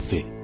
fe.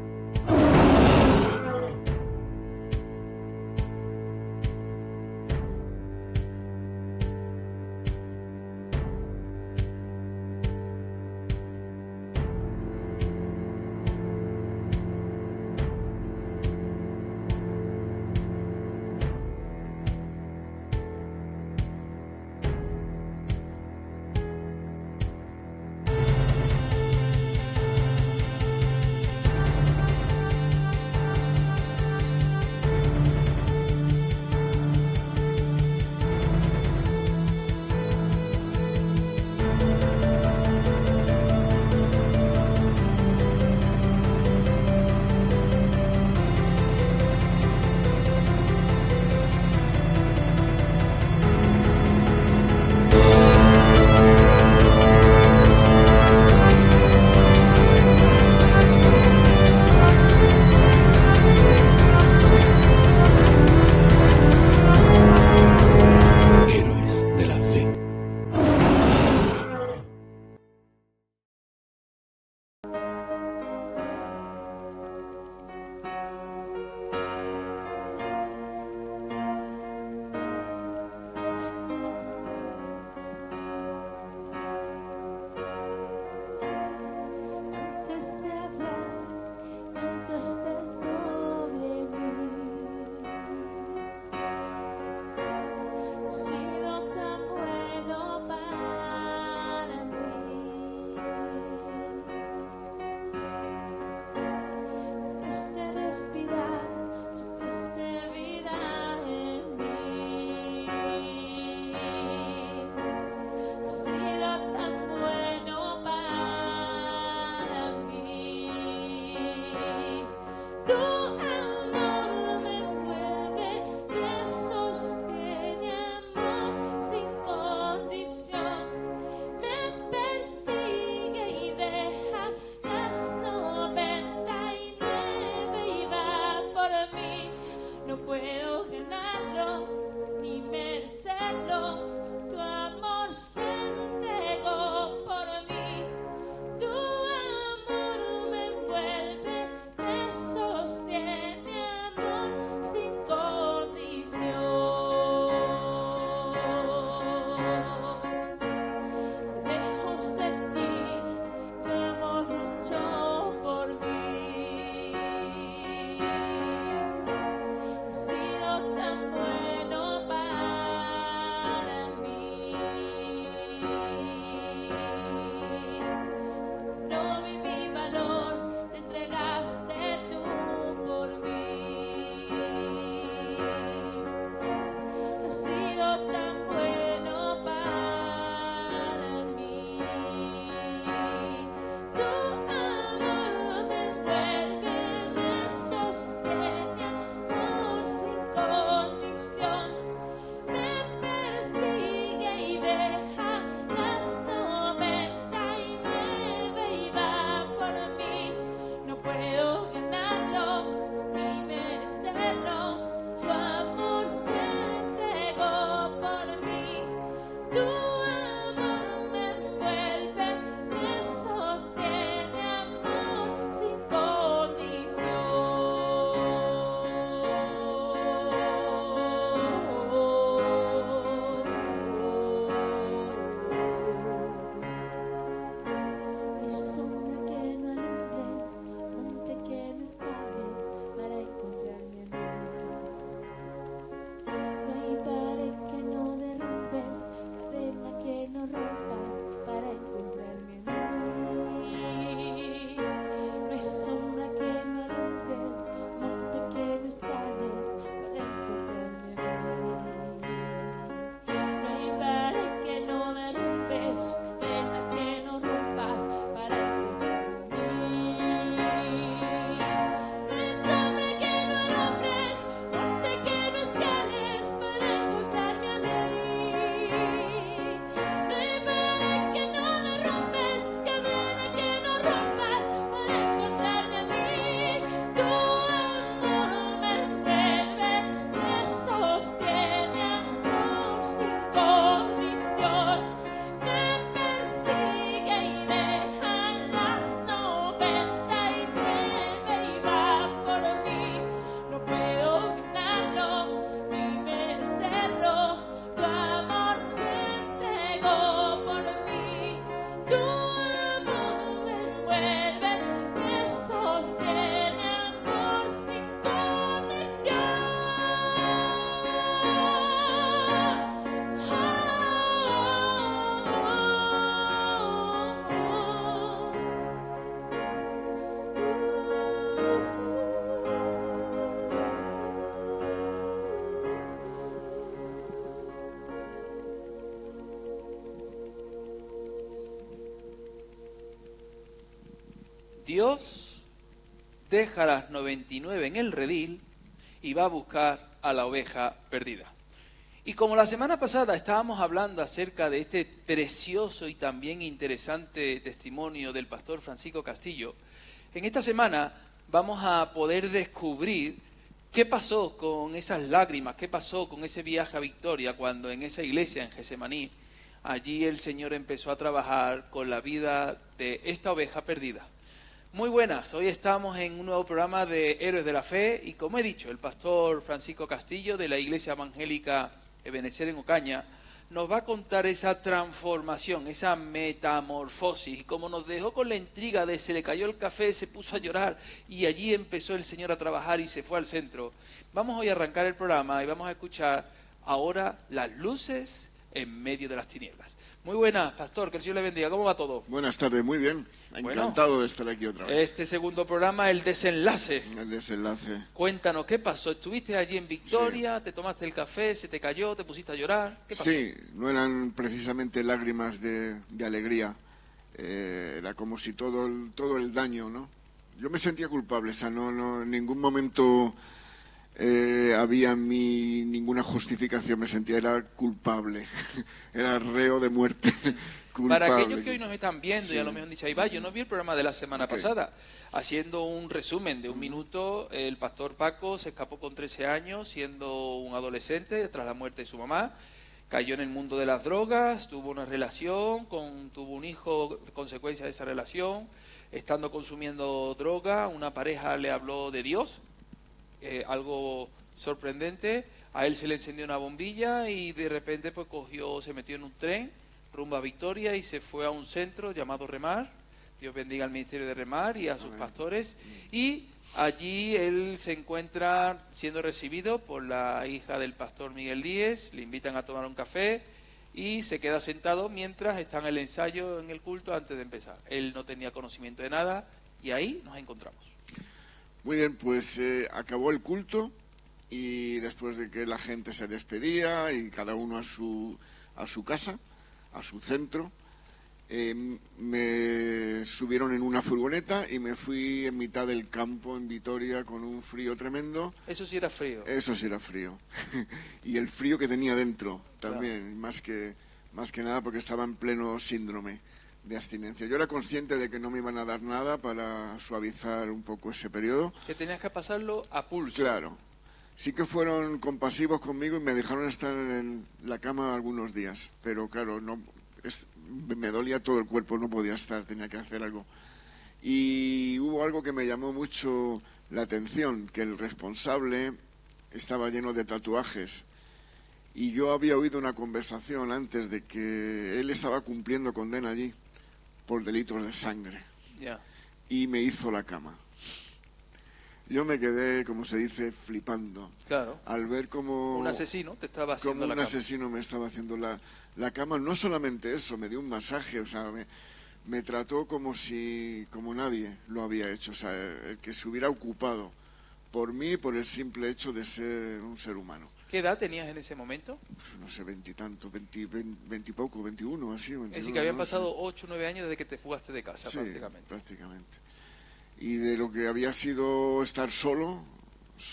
Dios deja las 99 en el redil y va a buscar a la oveja perdida. Y como la semana pasada estábamos hablando acerca de este precioso y también interesante testimonio del pastor Francisco Castillo, en esta semana vamos a poder descubrir qué pasó con esas lágrimas, qué pasó con ese viaje a Victoria cuando en esa iglesia en Getsemaní, allí el Señor empezó a trabajar con la vida de esta oveja perdida. Muy buenas, hoy estamos en un nuevo programa de Héroes de la Fe y como he dicho, el pastor Francisco Castillo de la Iglesia Evangélica Ebenezer en Ocaña nos va a contar esa transformación, esa metamorfosis, y como nos dejó con la intriga de se le cayó el café, se puso a llorar y allí empezó el Señor a trabajar y se fue al centro. Vamos hoy a arrancar el programa y vamos a escuchar ahora las luces en medio de las tinieblas. Muy buenas, pastor, que el Señor le bendiga. ¿Cómo va todo? Buenas tardes, muy bien. Encantado de estar aquí otra vez. Este segundo programa, el desenlace. El desenlace. Cuéntanos, ¿qué pasó? ¿Estuviste allí en Victoria? Sí. ¿Te tomaste el café? ¿Se te cayó? ¿Te pusiste a llorar? ¿Qué pasó? Sí, no eran precisamente lágrimas de alegría. Era como si todo el daño, ¿no? Yo me sentía culpable, o sea, no en ningún momento había en mí ninguna justificación, era culpable, era reo de muerte. Culpable. Para aquellos que hoy nos están viendo, sí. Y a lo mejor han dicho, ahí va, yo no vi el programa de la semana pasada. Haciendo un resumen de un minuto, el pastor Paco se escapó con 13 años, siendo un adolescente, tras la muerte de su mamá. Cayó en el mundo de las drogas, tuvo una relación, tuvo un hijo, consecuencia de esa relación. Estando consumiendo droga, una pareja le habló de Dios, algo sorprendente. A él se le encendió una bombilla y de repente pues se metió en un tren rumbo a Victoria y se fue a un centro llamado Remar. Dios bendiga al ministerio de Remar y a sus pastores. Y allí él se encuentra siendo recibido por la hija del pastor Miguel Díez. Le invitan a tomar un café y se queda sentado mientras está en el ensayo, en el culto, antes de empezar. Él no tenía conocimiento de nada y ahí nos encontramos. Muy bien, pues acabó el culto y después de que la gente se despedía y cada uno a su casa, a su centro, me subieron en una furgoneta y me fui en mitad del campo en Vitoria con un frío tremendo. Eso sí era frío. Eso sí era frío. Y el frío que tenía dentro también, claro. más que nada porque estaba en pleno síndrome de abstinencia. Yo era consciente de que no me iban a dar nada para suavizar un poco ese periodo. Que tenías que pasarlo a pulso. Claro. Sí que fueron compasivos conmigo y me dejaron estar en la cama algunos días, pero claro, me dolía todo el cuerpo, no podía estar, tenía que hacer algo. Y hubo algo que me llamó mucho la atención, que el responsable estaba lleno de tatuajes y yo había oído una conversación antes de que él estaba cumpliendo condena allí por delitos de sangre. Yeah. Y me hizo la cama. Yo me quedé, como se dice, flipando. Claro. Al ver cómo un asesino te estaba haciendo la cama. Como un asesino me estaba haciendo la cama. No solamente eso, me dio un masaje, o sea, me trató como nadie lo había hecho. O sea, el que se hubiera ocupado por mí, por el simple hecho de ser un ser humano. ¿Qué edad tenías en ese momento? Pues no sé, 20 y poco, 21, así. 21, es decir, que habían pasado 8 o 9 años desde que te fugaste de casa, sí, prácticamente. Y de lo que había sido estar solo,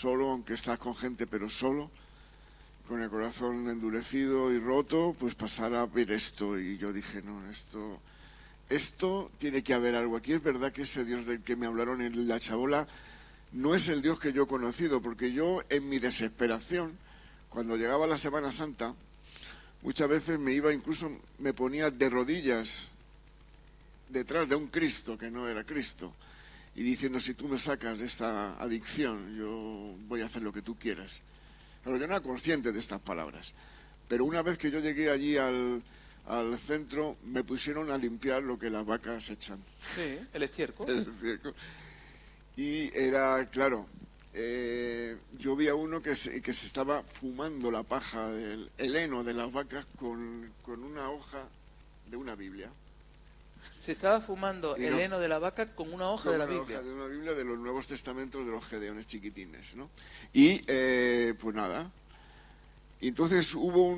aunque estás con gente, pero solo, con el corazón endurecido y roto, pues pasar a ver esto. Y yo dije, no, esto tiene que haber algo aquí. Es verdad que ese Dios del que me hablaron en la chabola no es el Dios que yo he conocido, porque yo en mi desesperación, cuando llegaba la Semana Santa, muchas veces me ponía de rodillas detrás de un Cristo que no era Cristo, y diciendo, si tú me sacas de esta adicción, yo voy a hacer lo que tú quieras. Pero yo no era consciente de estas palabras. Pero una vez que yo llegué allí al centro, me pusieron a limpiar lo que las vacas echan. Sí, el estiércol. El estiércol. Y era, claro, yo vi a uno que se estaba fumando la paja, el heno de las vacas con una hoja de una Biblia. Se estaba fumando el heno de la vaca con una hoja de la Biblia. Hoja de una Biblia de los Nuevos Testamentos de los Gedeones chiquitines, ¿no? Y, pues nada. Y entonces hubo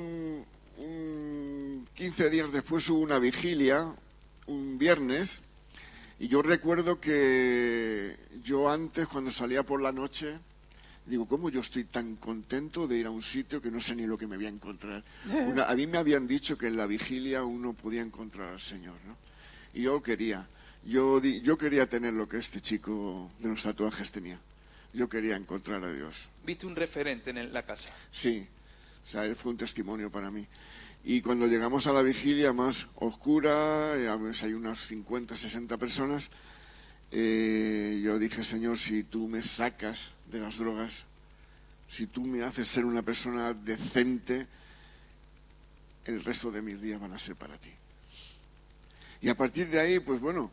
15 días después hubo una vigilia, un viernes, Y yo recuerdo que yo antes, cuando salía por la noche, digo, ¿cómo yo estoy tan contento de ir a un sitio que no sé ni lo que me voy a encontrar? A mí me habían dicho que en la vigilia uno podía encontrar al Señor, ¿no? Y yo quería. Yo quería tener lo que este chico de los tatuajes tenía. Yo quería encontrar a Dios. ¿Viste un referente en la casa? Sí, o sea, él fue un testimonio para mí. Y cuando llegamos a la vigilia más oscura, hay unas 50, 60 personas, yo dije, Señor, si tú me sacas de las drogas, si tú me haces ser una persona decente, el resto de mis días van a ser para ti. Y a partir de ahí, pues bueno,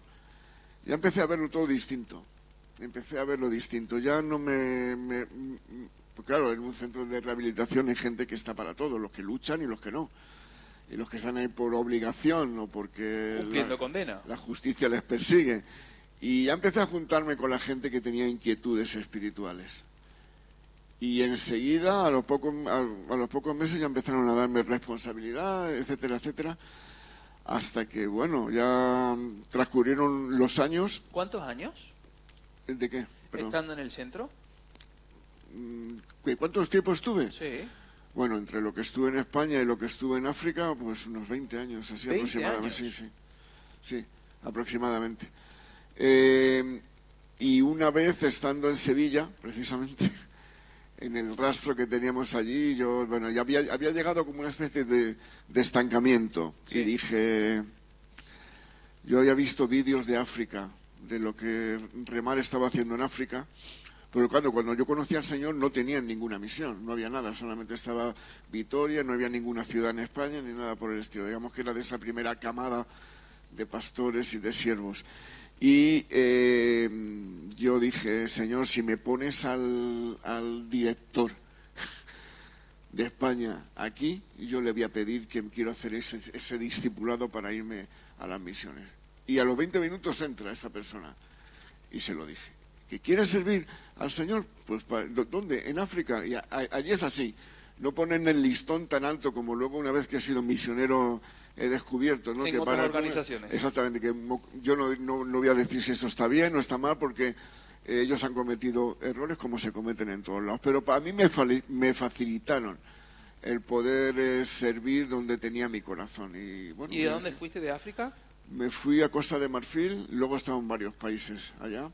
ya empecé a verlo todo distinto. Ya no pues claro, en un centro de rehabilitación hay gente que está para todo, los que luchan y los que no. Y los que están ahí por obligación o porque cumpliendo condena. La justicia les persigue. Y ya empecé a juntarme con la gente que tenía inquietudes espirituales. Y enseguida, a los pocos meses, ya empezaron a darme responsabilidad, etcétera, etcétera. Hasta que, bueno, ya transcurrieron los años. ¿Cuántos años? ¿De qué? Perdón. ¿Estando en el centro? ¿Cuántos tiempos estuve? Sí. Bueno, entre lo que estuve en España y lo que estuve en África, pues unos 20 años, así 20 aproximadamente. años. Sí, aproximadamente. Y una vez estando en Sevilla, precisamente, en el rastro que teníamos allí, yo, bueno, ya había llegado como una especie de estancamiento. Sí. Y dije, yo había visto vídeos de África, de lo que Remar estaba haciendo en África, pero cuando yo conocí al Señor no tenían ninguna misión, no había nada, solamente estaba Vitoria, no había ninguna ciudad en España ni nada por el estilo. Digamos que era de esa primera camada de pastores y de siervos. Y yo dije, Señor, si me pones al director de España aquí, yo le voy a pedir que quiero hacer ese discipulado para irme a las misiones. Y a los 20 minutos entra esa persona y se lo dije. ¿Que quiere servir al Señor? Pues ¿dónde? En África. Y allí es así. No ponen el listón tan alto como luego una vez que he sido misionero he descubierto, ¿no? En otras organizaciones. Exactamente. Que yo no voy a decir si eso está bien o está mal porque ellos han cometido errores como se cometen en todos lados. Pero para mí me facilitaron el poder servir donde tenía mi corazón. ¿Y, bueno, ¿y de dónde fuiste? ¿De África? Me fui a Costa de Marfil, luego he estado en varios países allá.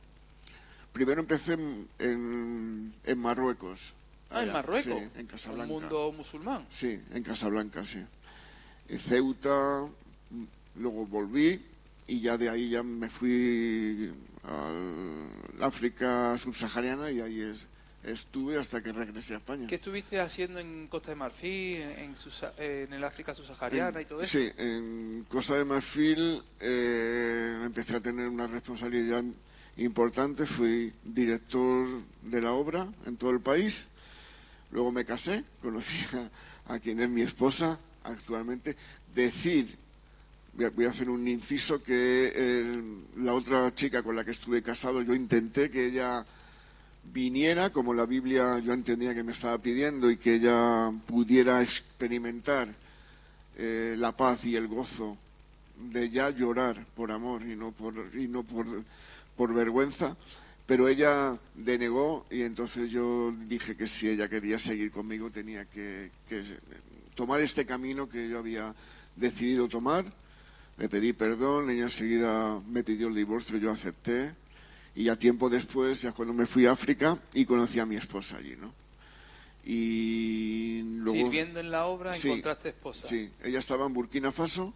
Primero empecé en Marruecos. Ah, ¿en Marruecos? Sí, en Casablanca. ¿Un mundo musulmán? Sí, en Casablanca, sí. En Ceuta, luego volví y ya de ahí ya me fui al África subsahariana y ahí estuve hasta que regresé a España. ¿Qué estuviste haciendo en Costa de Marfil, en el África subsahariana y todo eso? Sí, en Costa de Marfil empecé a tener una responsabilidad importante, fui director de la obra en todo el país, luego me casé, conocí a quien es mi esposa actualmente. Voy a hacer un inciso, que la otra chica con la que estuve casado, yo intenté que ella viniera, como la Biblia yo entendía que me estaba pidiendo, y que ella pudiera experimentar la paz y el gozo de ya llorar por amor y no por vergüenza, pero ella denegó y entonces yo dije que si ella quería seguir conmigo tenía que tomar este camino que yo había decidido tomar. Le pedí perdón, ella enseguida me pidió el divorcio, yo acepté y ya tiempo después, ya cuando me fui a África y conocí a mi esposa allí, ¿no? Y luego, sirviendo en la obra, sí, encontraste esposa. Sí, ella estaba en Burkina Faso.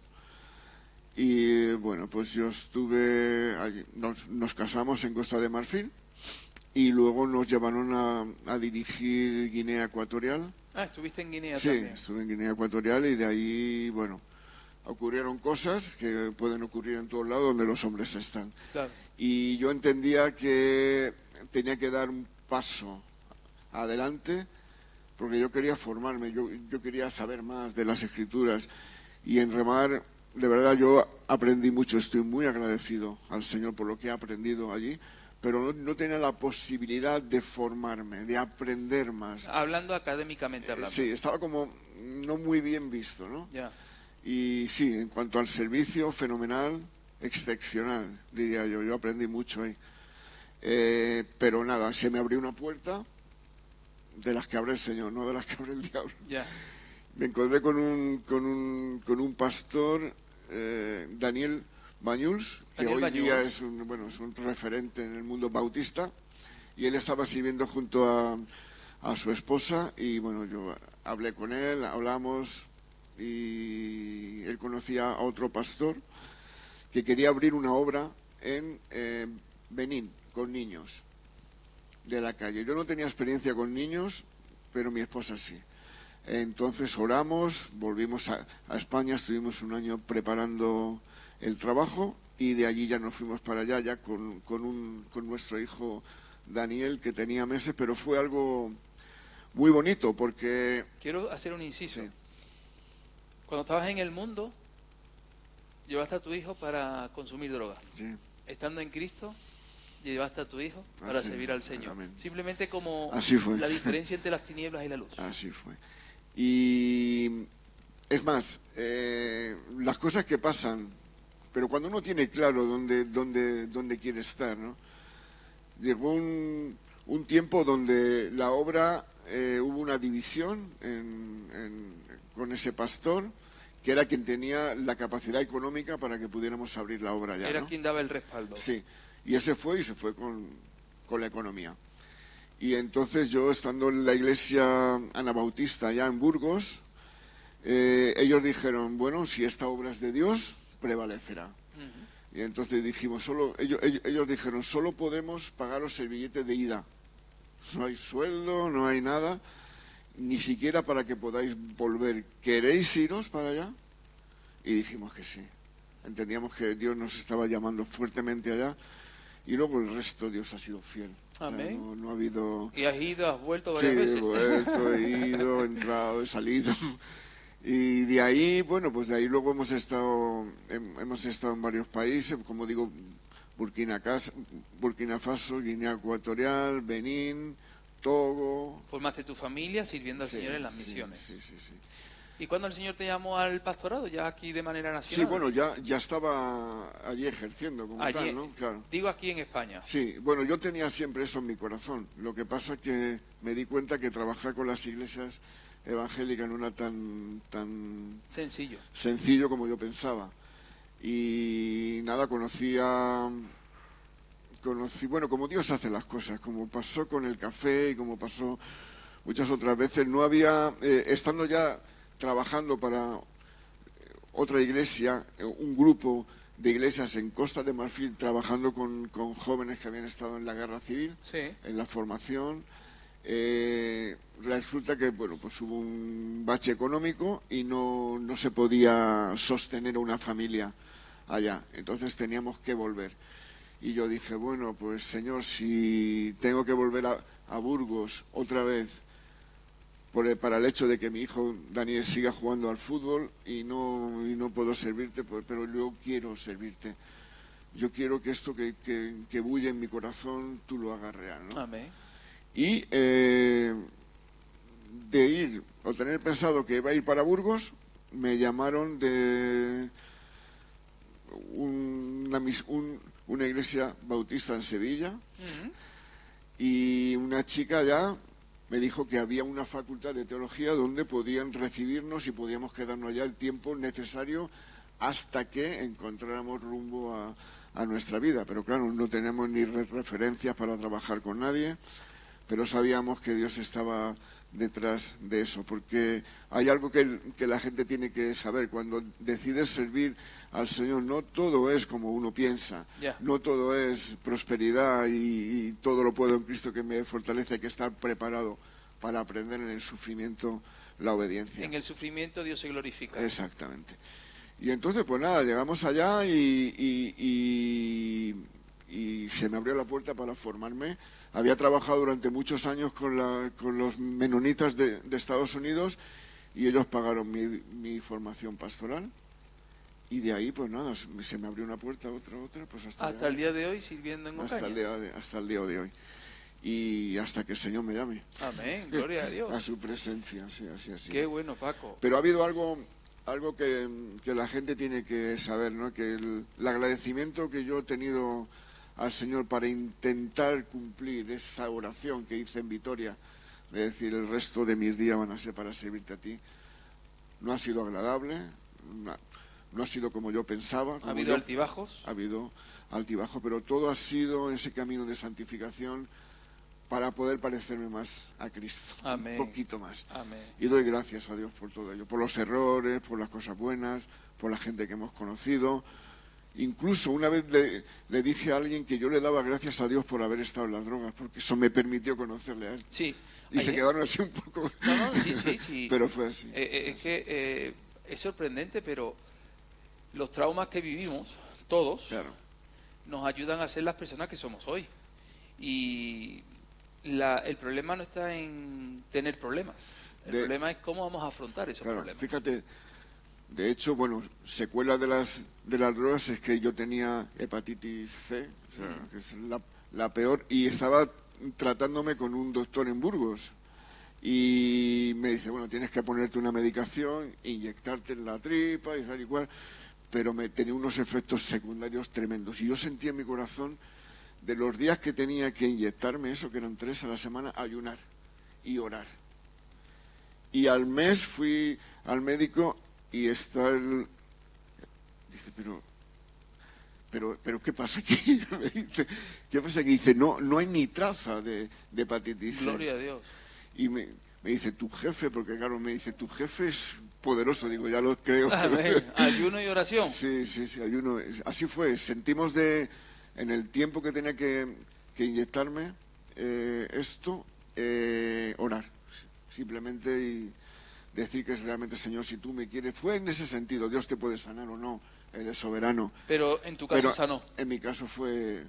Y bueno, pues yo estuve allí, nos casamos en Costa de Marfil y luego nos llevaron a dirigir Guinea Ecuatorial. Ah, ¿estuviste en Guinea también? Sí, estuve en Guinea Ecuatorial y de ahí, bueno, ocurrieron cosas que pueden ocurrir en todos lados donde los hombres están. Claro. Y yo entendía que tenía que dar un paso adelante porque yo quería formarme, yo quería saber más de las Escrituras y en Remar. De verdad, yo aprendí mucho, estoy muy agradecido al Señor por lo que he aprendido allí, pero no tenía la posibilidad de formarme, de aprender más. Hablando académicamente hablando. Sí, estaba como no muy bien visto, ¿no? Ya. Y sí, en cuanto al servicio, fenomenal, excepcional, diría yo. Yo aprendí mucho ahí. Pero nada, se me abrió una puerta de las que abre el Señor, no de las que abre el diablo. Ya. Me encontré con un pastor, Daniel Bañuls, que Daniel hoy Bañuls. día es un referente en el mundo bautista, y él estaba sirviendo junto a su esposa, y bueno, yo hablé con él, hablamos, y él conocía a otro pastor que quería abrir una obra en Benín, con niños de la calle. Yo no tenía experiencia con niños, pero mi esposa sí. Entonces oramos, volvimos a España, estuvimos un año preparando el trabajo y de allí ya nos fuimos para allá, ya con nuestro hijo Daniel, que tenía meses, pero fue algo muy bonito porque... Quiero hacer un inciso. Sí. Cuando estabas en el mundo, llevaste a tu hijo para consumir droga. Sí. Estando en Cristo, llevaste a tu hijo para Así, servir al Señor. amén. Simplemente como Así fue. la diferencia entre las tinieblas y la luz. Así fue. Y es más, las cosas que pasan, pero cuando uno tiene claro dónde quiere estar, ¿no? Llegó un tiempo donde la obra, hubo una división con ese pastor, que era quien tenía la capacidad económica para que pudiéramos abrir la obra ya, Era ¿no? quien daba el respaldo. Sí, y él se fue con la economía. Y entonces yo, estando en la iglesia anabautista allá en Burgos, ellos dijeron, bueno, si esta obra es de Dios, prevalecerá. Y entonces dijimos, ellos dijeron, solo podemos pagaros el billete de ida. No hay sueldo, no hay nada, ni siquiera para que podáis volver. ¿Queréis iros para allá? Y dijimos que sí. Entendíamos que Dios nos estaba llamando fuertemente allá, y luego el resto Dios ha sido fiel. Amén. O sea, no ha habido... Y has ido, has vuelto Sí, varias veces. he vuelto, he ido, he entrado, he salido. Y de ahí, bueno, pues de ahí luego hemos estado en varios países, como digo, Burkina Faso, Guinea Ecuatorial, Benín, Togo. Formaste tu familia sirviendo al Sí, Señor en las sí, misiones. Sí. ¿Y cuándo el Señor te llamó al pastorado? Ya aquí de manera Sí, nacional. bueno, ya estaba allí ejerciendo como Allí, tal, ¿no? Claro. digo aquí en España. Sí, bueno, yo tenía siempre eso en mi corazón. Lo que pasa que me di cuenta que trabajar con las iglesias evangélicas no era tan Sencillo. sencillo como yo pensaba. Y nada, conocí, bueno, como Dios hace las cosas, como pasó con el café y como pasó muchas otras veces. No había, estando ya trabajando para otra iglesia, un grupo de iglesias en Costa de Marfil, trabajando con jóvenes que habían estado en la guerra civil, Sí. en la formación. Resulta que, bueno, pues hubo un bache económico y no se podía sostener a una familia allá. Entonces teníamos que volver. Y yo dije, bueno, pues Señor, si tengo que volver a Burgos otra vez para el hecho de que mi hijo Daniel siga jugando al fútbol y no puedo servirte, pues, pero yo quiero servirte. Yo quiero que esto que bulle en mi corazón tú lo hagas real, ¿no? Amén. Y de ir, o tener pensado que iba a ir para Burgos, me llamaron de una iglesia bautista en Sevilla, y una chica ya me dijo que había una facultad de teología donde podían recibirnos y podíamos quedarnos allá el tiempo necesario hasta que encontráramos rumbo a nuestra vida. Pero claro, no tenemos ni referencias para trabajar con nadie, pero sabíamos que Dios estaba detrás de eso, porque hay algo que la gente tiene que saber. Cuando decides servir al Señor, no todo es como uno piensa, no todo es prosperidad y todo lo puedo en Cristo que me fortalece. Hay que estar preparado para aprender en el sufrimiento la obediencia. En el sufrimiento Dios se glorifica. Exactamente. Y entonces, pues nada, llegamos allá y se me abrió la puerta para formarme. Había trabajado durante muchos años con los menonitas de Estados Unidos, y ellos pagaron mi formación pastoral. Y de ahí, pues nada, se me abrió una puerta, otra, pues hasta el día de hoy sirviendo en Ocaña. Hasta el día de hoy. Y hasta que el Señor me llame. Amén, gloria a Dios. A su presencia, sí, así. Qué bueno, Paco. Pero ha habido algo algo que la gente tiene que saber, ¿no? Que el agradecimiento que yo he tenido al Señor para intentar cumplir esa oración que hice en Vitoria, de decir, el resto de mis días van a ser para servirte a ti, no ha sido agradable, no ha sido como yo pensaba. ¿Ha habido altibajos? Ha habido altibajos, pero todo ha sido en ese camino de santificación para poder parecerme más a Cristo. Amén. Un poquito más. Amén. Y doy gracias a Dios por todo ello, por los errores, por las cosas buenas, por la gente que hemos conocido. Incluso una vez le dije a alguien que yo le daba gracias a Dios por haber estado en las drogas, porque eso me permitió conocerle a él. Sí. Y se quedaron así un poco... No, sí. Pero fue así. Es que es sorprendente, pero los traumas que vivimos, todos, Claro. nos ayudan a ser las personas que somos hoy. Y el problema no está en tener problemas. El problema es cómo vamos a afrontar esos problemas. Fíjate, de hecho, bueno, secuela de las drogas es que yo tenía hepatitis C, o sea, que es la peor, y estaba tratándome con un doctor en Burgos. Y me dice, bueno, tienes que ponerte una medicación, inyectarte en la tripa y tal y cual, pero me tenía unos efectos secundarios tremendos. Y yo sentía en mi corazón, de los días que tenía que inyectarme eso, que eran 3 a la semana, ayunar y orar. Y al mes fui al médico y está el... Dice, pero ¿qué pasa aquí? Me dice, ¿qué pasa aquí? Dice, no hay ni traza de hepatitis C. Gloria a Dios. Y me dice, tu jefe, porque claro, me dice, tu jefe es poderoso, digo, ya lo creo. Amén. Ayuno y oración. Sí, ayuno. Así fue, sentimos en el tiempo que tenía que inyectarme esto, orar, simplemente, y decir que es realmente, Señor, si tú me quieres, fue en ese sentido, Dios te puede sanar o no, Él es soberano. Pero en tu caso sanó. En mi caso fue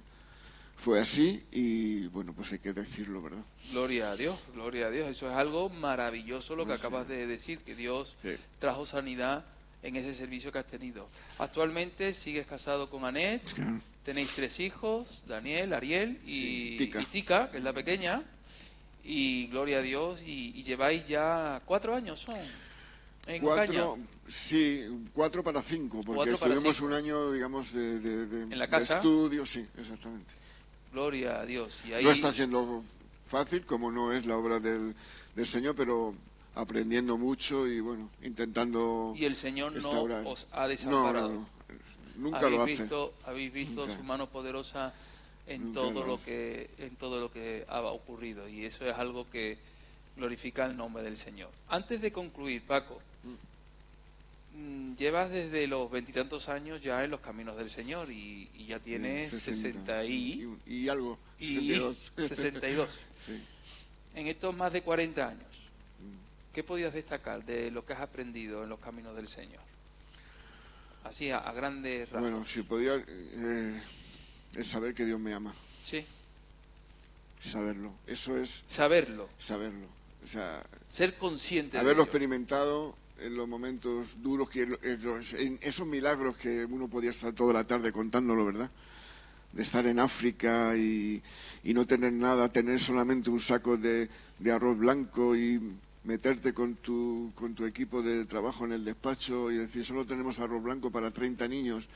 así y bueno, pues hay que decirlo, ¿verdad? Gloria a Dios, gloria a Dios. Eso es algo maravilloso lo que acabas de decir, que Dios trajo sanidad en ese servicio que has tenido. Actualmente sigues casado con Anet, Claro. Tenéis 3 hijos, Daniel, Ariel y Tica, que es la pequeña, y gloria a Dios, y lleváis ya 4 años son en Ocaña. Sí, 4 para 5, porque estuvimos un año, digamos, ¿En la casa? de estudio, sí, exactamente. Gloria a Dios. Y ahí... No está siendo fácil, como no es la obra del Señor, pero aprendiendo mucho y bueno, intentando. Y el Señor no restaurar. os ha desamparado. No, nunca lo hace. Habéis visto Nunca. su mano poderosa en Nunca todo lo lo hace. en todo lo que ha ocurrido, y eso es algo que glorifica el nombre del Señor. Antes de concluir, Paco, llevas desde los 20 y tantos años ya en los caminos del Señor y ya tienes 60 y algo, 62. 62. Sí. En estos más de 40 años, ¿qué podías destacar de lo que has aprendido en los caminos del Señor? Así a grandes rasgos. Bueno, si podía, es saber que Dios me ama. Sí. Saberlo. Eso es Saberlo. O sea, Ser consciente haberlo de ello. experimentado en los momentos duros, en esos milagros que uno podía estar toda la tarde contándolo, ¿verdad? De estar en África y no tener nada, tener solamente un saco de arroz blanco y meterte con tu equipo de trabajo en el despacho y decir, solo tenemos arroz blanco para 30 niños,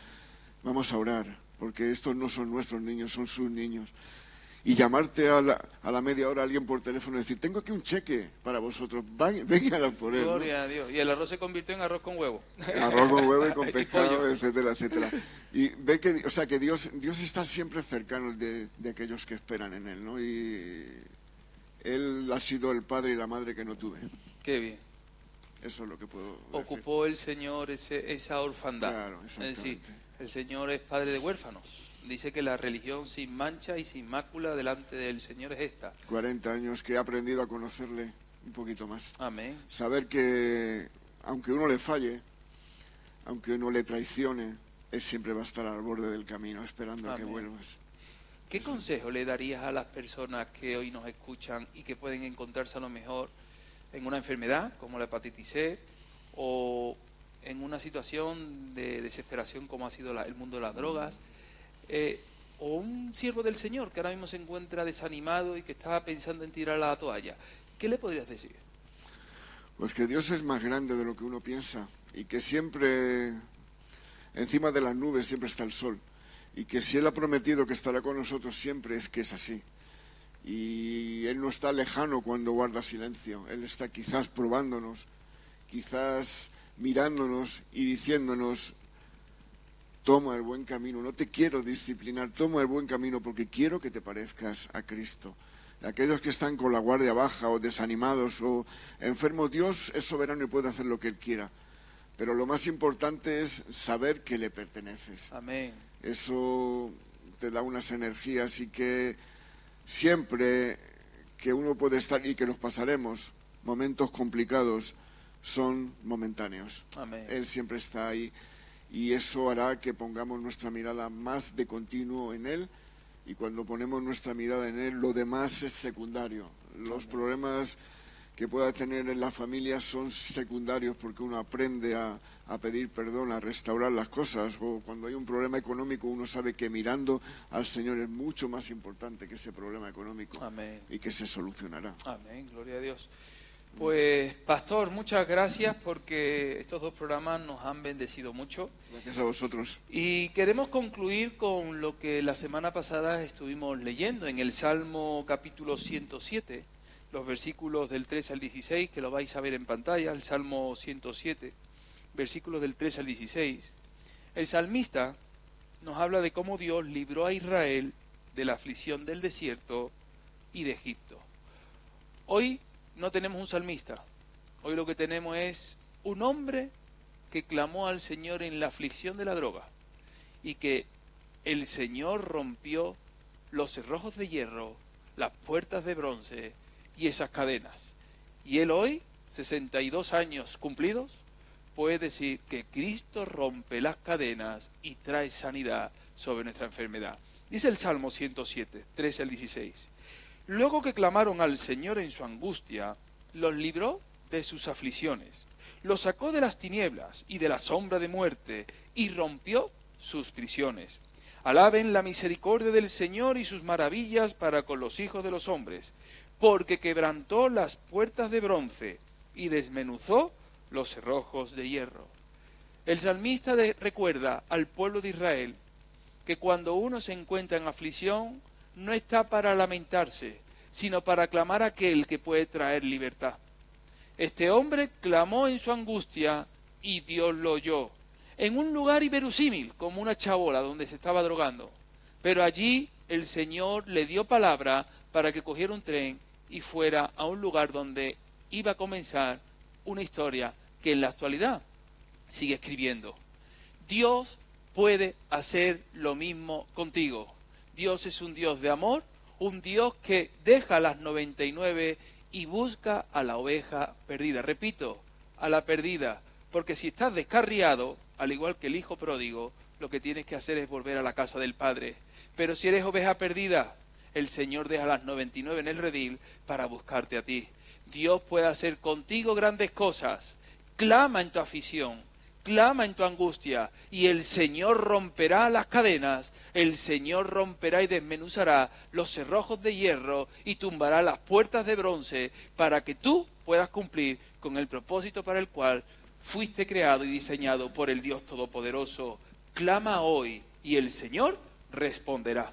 vamos a orar, porque estos no son nuestros niños, son sus niños. Y llamarte a la media hora a alguien por teléfono y decir, tengo aquí un cheque para vosotros, vengan a por él. Gloria a Dios. Y el arroz se convirtió en arroz con huevo. Arroz con huevo y con Y pescado, pollo. etcétera, etcétera. Y ver que, o sea, que Dios está siempre cercano de aquellos que esperan en Él, ¿no? Y Él ha sido el padre y la madre que no tuve. Qué bien. Eso es lo que puedo decir. Ocupó el Señor esa orfandad. Claro, Es decir, exactamente. el Señor es padre de huérfanos. Dice que la religión sin mancha y sin mácula delante del Señor es esta. 40 años que he aprendido a conocerle un poquito más. Amén. Saber que, aunque uno le falle, aunque uno le traicione, Él siempre va a estar al borde del camino, esperando a que Amén. vuelvas. ¿Qué consejo le darías a las personas que hoy nos escuchan y que pueden encontrarse a lo mejor en una enfermedad como la hepatitis C o en una situación de desesperación como ha sido el mundo de las drogas, o un siervo del Señor que ahora mismo se encuentra desanimado y que está pensando en tirar la toalla? ¿Qué le podrías decir? Pues que Dios es más grande de lo que uno piensa y que siempre, encima de las nubes, siempre está el sol. Y que si Él ha prometido que estará con nosotros siempre, es que es así. Y Él no está lejano cuando guarda silencio. Él está quizás probándonos, quizás mirándonos y diciéndonos: toma el buen camino, no te quiero disciplinar, toma el buen camino porque quiero que te parezcas a Cristo. Aquellos que están con la guardia baja o desanimados o enfermos, Dios es soberano y puede hacer lo que Él quiera. Pero lo más importante es saber que le perteneces. Amén. Eso te da unas energías y que siempre que uno puede estar y que nos pasaremos momentos complicados son momentáneos. Amén. Él siempre está ahí y eso hará que pongamos nuestra mirada más de continuo en Él, y cuando ponemos nuestra mirada en Él, lo demás es secundario. Los problemas que pueda tener en la familia son secundarios porque uno aprende a pedir perdón, a restaurar las cosas, o cuando hay un problema económico uno sabe que mirando al Señor es mucho más importante que ese problema económico. Amén. Y que se solucionará. Amén, gloria a Dios. Pues, pastor, muchas gracias porque estos 2 programas nos han bendecido mucho. Gracias a vosotros. Y queremos concluir con lo que la semana pasada estuvimos leyendo en el Salmo capítulo 107, los versículos del 3 al 16, que lo vais a ver en pantalla, el Salmo 107, versículos del 3 al 16. El salmista nos habla de cómo Dios libró a Israel de la aflicción del desierto y de Egipto. Hoy no tenemos un salmista, hoy lo que tenemos es un hombre que clamó al Señor en la aflicción de la droga y que el Señor rompió los cerrojos de hierro, las puertas de bronce y esas cadenas. Y él hoy, 62 años cumplidos, puede decir que Cristo rompe las cadenas y trae sanidad sobre nuestra enfermedad. Dice el Salmo 107, 13 al 16. Luego que clamaron al Señor en su angustia, los libró de sus aflicciones, los sacó de las tinieblas y de la sombra de muerte, y rompió sus prisiones. Alaben la misericordia del Señor y sus maravillas para con los hijos de los hombres, porque quebrantó las puertas de bronce y desmenuzó los cerrojos de hierro. El salmista recuerda al pueblo de Israel que cuando uno se encuentra en aflicción, no está para lamentarse, sino para clamar a aquel que puede traer libertad. Este hombre clamó en su angustia y Dios lo oyó, en un lugar inverosímil, como una chabola donde se estaba drogando. Pero allí el Señor le dio palabra para que cogiera un tren y fuera a un lugar donde iba a comenzar una historia que en la actualidad sigue escribiendo. Dios puede hacer lo mismo contigo. Dios es un Dios de amor, un Dios que deja las 99 y busca a la oveja perdida. Repito, a la perdida, porque si estás descarriado, al igual que el hijo pródigo, lo que tienes que hacer es volver a la casa del Padre. Pero si eres oveja perdida, el Señor deja las 99 en el redil para buscarte a ti. Dios puede hacer contigo grandes cosas. Clama en tu aflicción, clama en tu angustia, y el Señor romperá las cadenas, el Señor romperá y desmenuzará los cerrojos de hierro y tumbará las puertas de bronce para que tú puedas cumplir con el propósito para el cual fuiste creado y diseñado por el Dios Todopoderoso. Clama hoy y el Señor responderá.